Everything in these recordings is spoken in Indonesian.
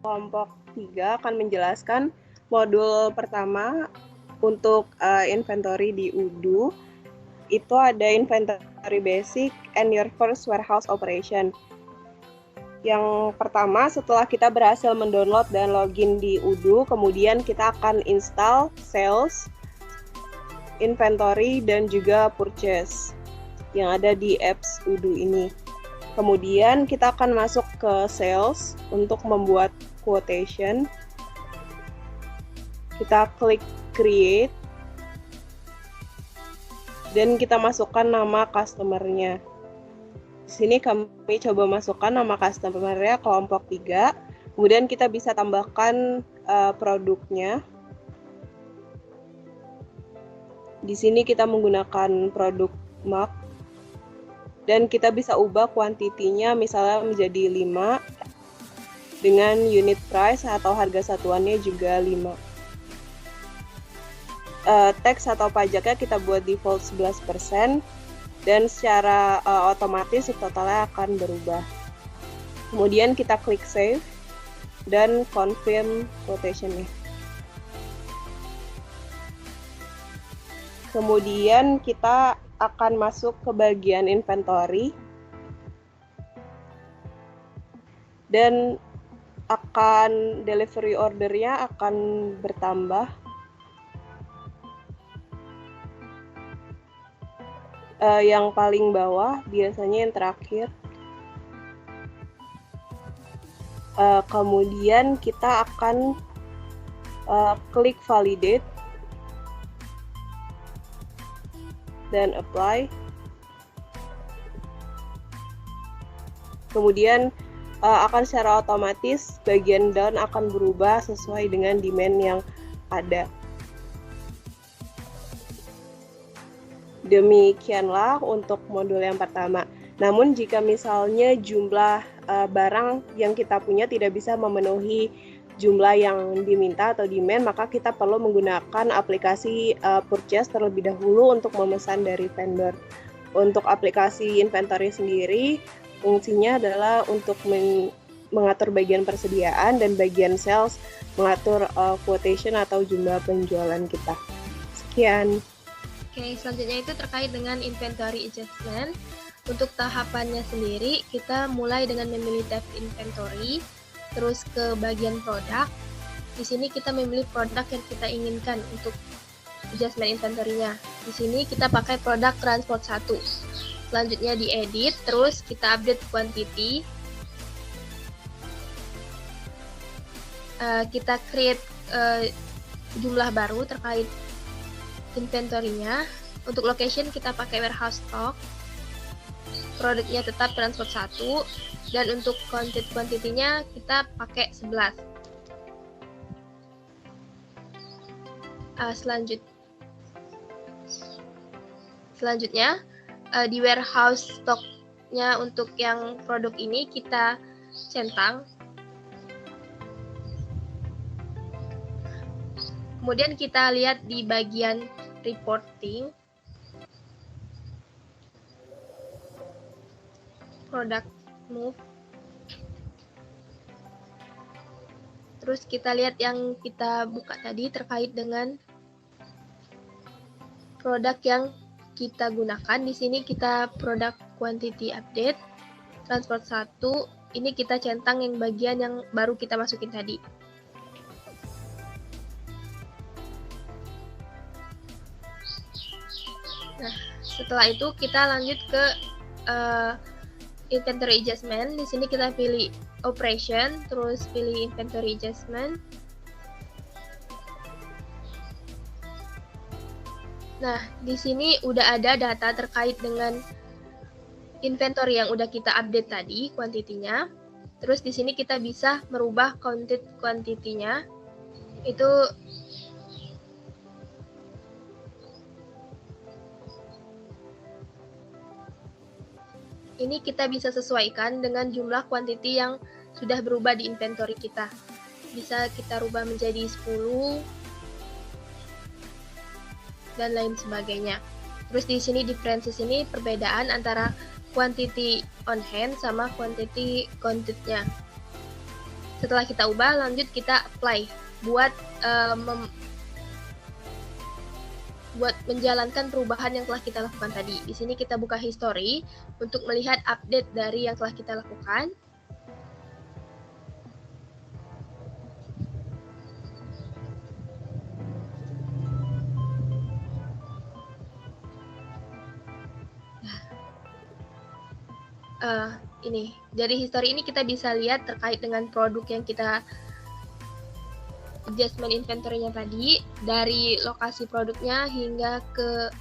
kelompok 3 akan menjelaskan modul pertama untuk inventory di Odoo. Itu ada inventory basic and your first warehouse operation. Yang pertama, setelah kita berhasil mendownload dan login di Odoo, kemudian kita akan install sales, inventory, dan juga purchase yang ada di apps Odoo ini. Kemudian kita akan masuk ke sales untuk membuat quotation. Kita klik create dan kita masukkan nama customer-nya. Di sini kami coba masukkan nama customer-nya kelompok 3. Kemudian kita bisa tambahkan produknya. Di sini kita menggunakan produk mark. Dan kita bisa ubah kuantitinya misalnya menjadi 5 dengan unit price atau harga satuannya juga 5. Tax atau pajaknya kita buat default 11%. Dan secara otomatis totalnya akan berubah. Kemudian kita klik save dan confirm quotation-nya. Kemudian kita akan masuk ke bagian inventory dan akan delivery order-nya akan bertambah. Yang paling bawah biasanya yang terakhir. Kemudian kita akan klik validate dan apply. Kemudian akan secara otomatis bagian down akan berubah sesuai dengan demand yang ada. Demikianlah untuk modul yang pertama. Namun jika misalnya jumlah barang yang kita punya tidak bisa memenuhi jumlah yang diminta atau demand, maka kita perlu menggunakan aplikasi purchase terlebih dahulu untuk memesan dari vendor. Untuk aplikasi inventory sendiri, fungsinya adalah untuk mengatur bagian persediaan dan bagian sales mengatur quotation atau jumlah penjualan kita. Sekian. Oke, selanjutnya itu terkait dengan inventory adjustment. Untuk tahapannya sendiri, kita mulai dengan memilih tab inventory, terus ke bagian produk. Di sini kita memilih produk yang kita inginkan untuk adjustment inventory-nya. Di sini kita pakai produk transport 1. Selanjutnya diedit, terus kita update quantity. Kita create jumlah baru terkait inventory-nya. Untuk location kita pakai warehouse stock. Produknya tetap transport 1. Dan untuk quantity-nya kita pakai 11. Selanjutnya di warehouse stock-nya untuk yang produk ini kita centang. Kemudian kita lihat di bagian reporting, product move. Terus kita lihat yang kita buka tadi terkait dengan produk yang kita gunakan. Di sini kita produk quantity update, transport 1. Ini kita centang yang bagian yang baru kita masukin tadi. Nah, setelah itu kita lanjut ke inventory adjustment. Di sini kita pilih operation, terus pilih inventory adjustment. Nah, di sini udah ada data terkait dengan inventory yang udah kita update tadi, kuantitinya. Terus di sini kita bisa merubah counted quantity-nya. Itu ini kita bisa sesuaikan dengan jumlah quantity yang sudah berubah di inventory kita. Bisa kita rubah menjadi 10 dan lain sebagainya. Terus di sini differences ini perbedaan antara quantity on hand sama quantity counted-nya. Setelah kita ubah, lanjut kita apply buat buat menjalankan perubahan yang telah kita lakukan tadi. Di sini kita buka history untuk melihat update dari yang telah kita lakukan. Ini dari history ini kita bisa lihat terkait dengan produk yang kita adjustment inventory-nya tadi, dari lokasi produknya hingga ke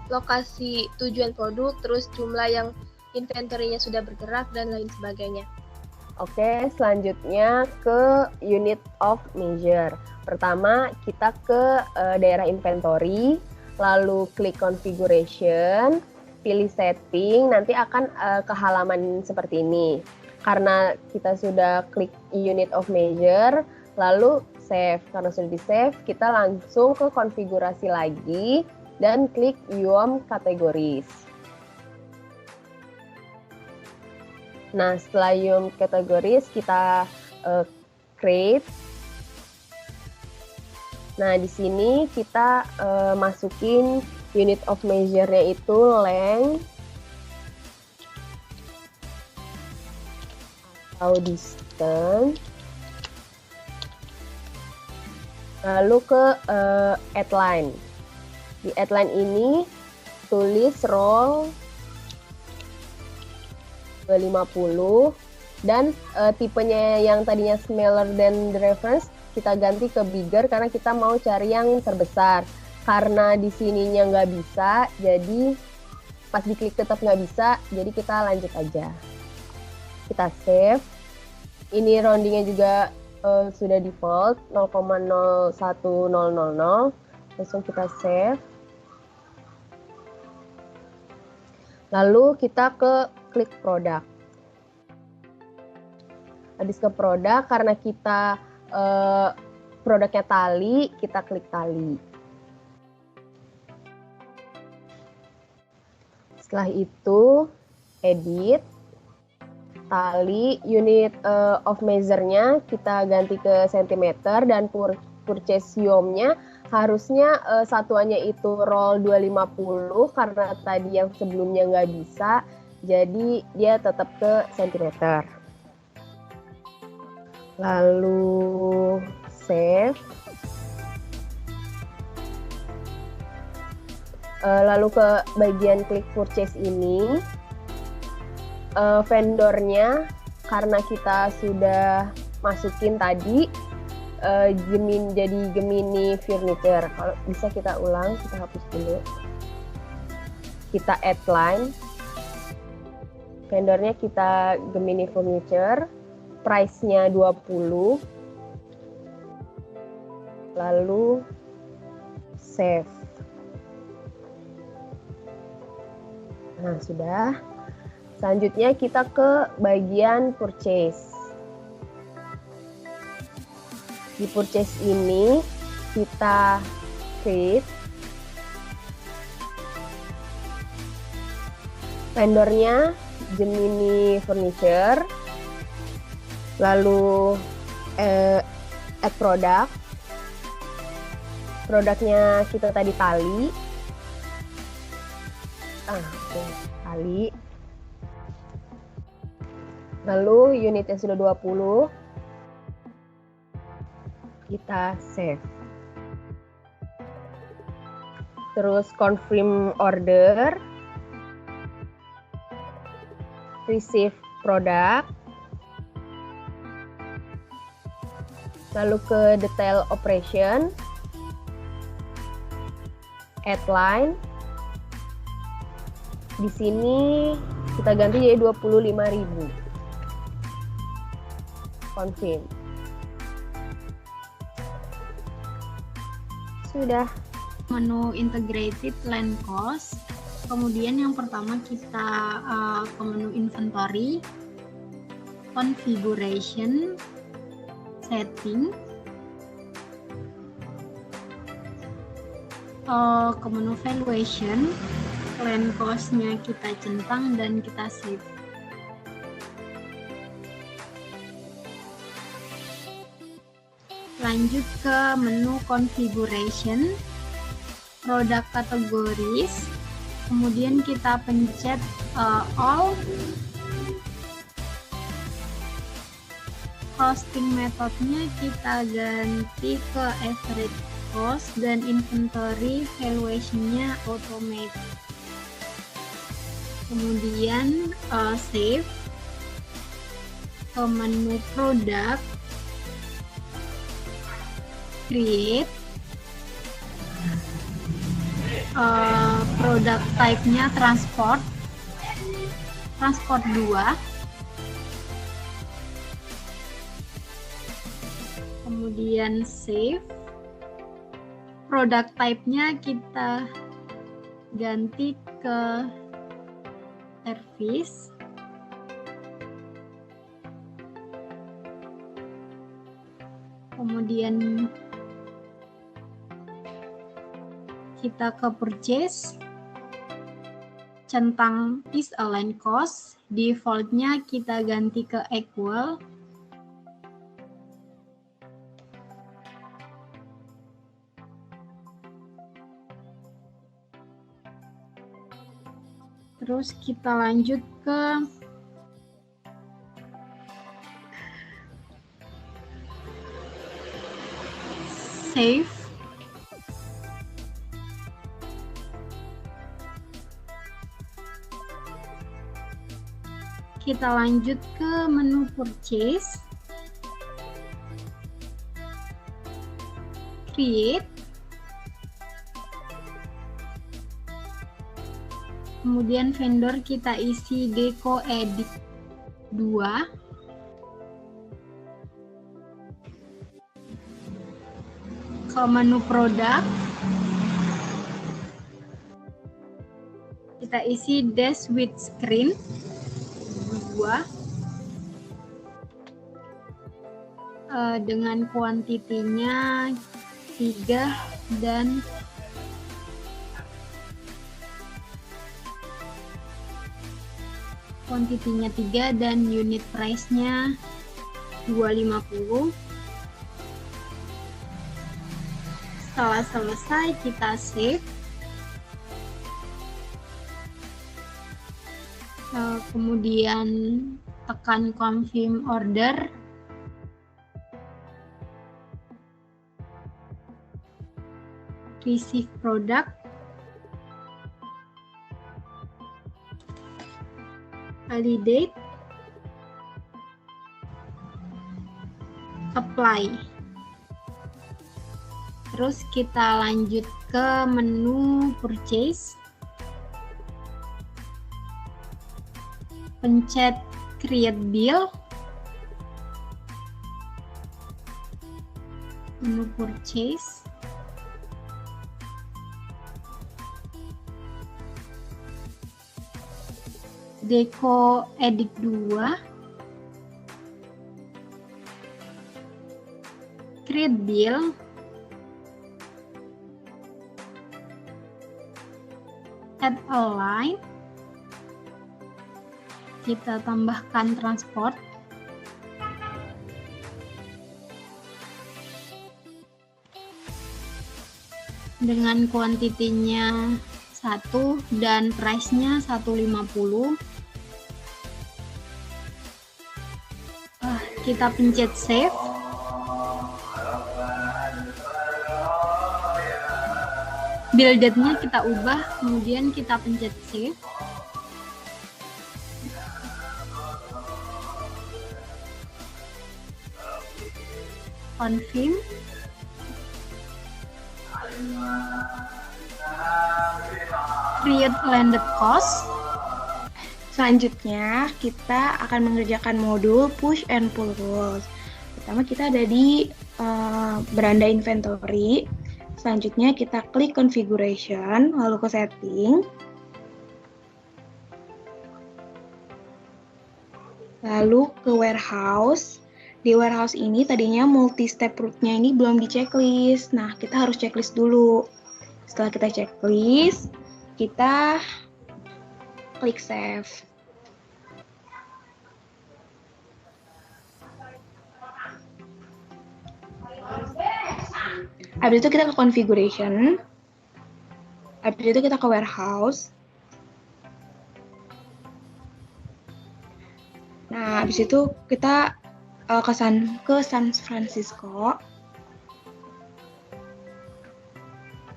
lokasi tujuan produk, terus jumlah yang inventory-nya sudah bergerak dan lain sebagainya. Oke, selanjutnya ke unit of measure. Pertama kita ke daerah inventory, lalu klik configuration, pilih setting, nanti akan ke halaman seperti ini. Karena kita sudah klik unit of measure, lalu save. Karena sudah di-save, kita langsung ke konfigurasi lagi dan klik UOM categories. Nah, setelah UOM categories, kita create. Nah, di sini kita masukin unit of measure-nya itu length atau distance. Lalu ke outline. Di outline ini tulis roll 250 dan tipenya yang tadinya smaller than the reference kita ganti ke bigger karena kita mau cari yang terbesar. Karena di sininya nggak bisa, jadi pas diklik tetap nggak bisa, jadi kita lanjut aja. Kita save. Ini roundingnya juga sudah default 0,01000. Langsung kita save. Lalu kita ke klik produk. Habis ke produk, karena kita produknya tali, kita klik tali. Setelah itu, edit, tali, unit of measure-nya kita ganti ke cm dan purchase UOM-nya harusnya satuannya itu roll 250 karena tadi yang sebelumnya nggak bisa, jadi dia tetap ke cm. Lalu save. Lalu ke bagian klik purchase ini, vendornya karena kita sudah masukin tadi jadi Gemini Furniture. Kalau bisa kita ulang, kita hapus dulu. Kita add line, vendornya kita Gemini Furniture, price-nya 20, lalu save. Nah, sudah. Selanjutnya kita ke bagian purchase. Di purchase ini kita create. Vendornya Gemini Furniture. Lalu add product. Produknya kita tadi tali. Tali. Lalu unitnya sudah 20. Kita save. Terus confirm order. Receive product. Lalu ke detail operation. Add line. Di sini kita ganti jadi 25.000. Confirm. Sudah. Menu integrated land cost. Kemudian yang pertama kita ke menu inventory, configuration, setting, ke menu valuation. Land cost-nya kita centang dan kita save. lanjut ke menu configuration, product categories, kemudian kita pencet all. Costing metodenya kita ganti ke average cost dan inventory valuation-nya automate. Kemudian save ke menu product, create, product type-nya transport 2, kemudian save, product type-nya kita ganti ke service, kemudian kita ke purchase, centang is align cost, default-nya kita ganti ke equal, terus kita lanjut ke save, kita lanjut ke menu purchase, create, kemudian vendor kita isi deco edit 2, ke menu produk kita isi dash with screen 2, dengan kuantitinya 3 dan unit price-nya 250. Setelah selesai kita save. Kemudian tekan confirm order. Receive product. Validate. Apply. Terus kita lanjut ke menu purchase. Pencet create bill. Menu purchase. Deco edit 2. Create bill. Add a line. Kita tambahkan transport. Dengan kuantitinya 1 dan price-nya 150. Kita pencet save. Bill date-nya kita ubah, kemudian kita pencet save. Confirm. Create landed cost. Selanjutnya kita akan mengerjakan modul push and pull rules. Pertama kita ada di beranda inventory. Selanjutnya kita klik configuration, lalu ke setting. Lalu ke warehouse. Di warehouse ini tadinya multi-step route-nya ini belum di checklist. Nah, kita harus checklist dulu. Setelah kita checklist, kita klik save. Habis itu kita ke configuration. Habis itu kita ke warehouse. Nah, habis itu kita ke San Francisco.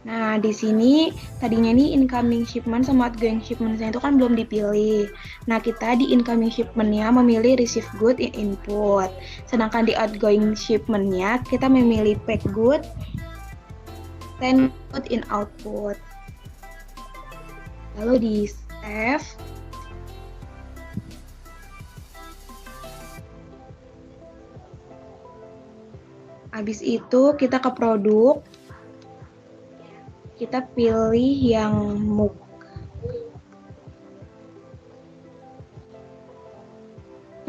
Nah, di sini tadinya nih incoming shipment sama outgoing shipment-nya itu kan belum dipilih. Nah, kita di incoming shipment-nya memilih receive good in input. Sedangkan di outgoing shipment-nya kita memilih pack good, send good in output. Lalu di save. Habis itu kita ke produk. Kita pilih yang MOOC.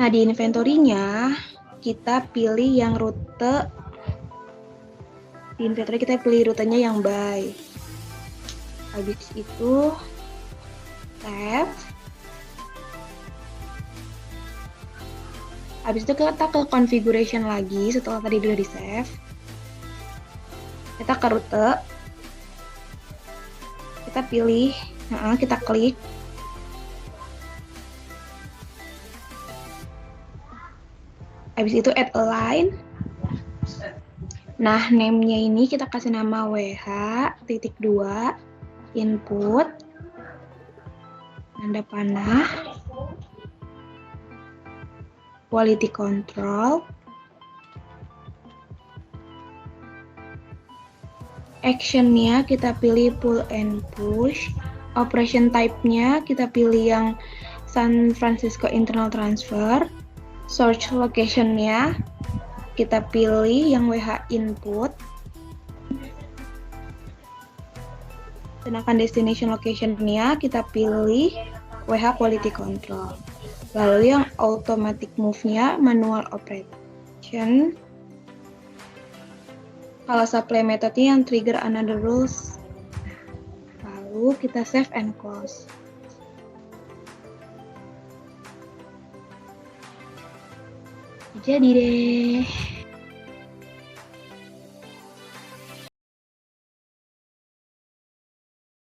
Nah, di inventory-nya kita pilih yang rute. Di inventory kita pilih rutenya yang buy. Habis itu save. Habis itu kita ke configuration lagi setelah tadi udah di save. Kita ke rute. Kita pilih, kita klik. Habis itu add a line. Nah, name-nya ini kita kasih nama WH.2 input tanda panah quality control. Action-nya kita pilih pull and push. Operation type-nya kita pilih yang San Francisco internal transfer. Source location-nya kita pilih yang WH input. Sedangkan destination location-nya kita pilih WH quality control. Lalu yang automatic move-nya manual operation. Kalau supply methodnya yang trigger another rules. Lalu kita save and close. Jadi deh.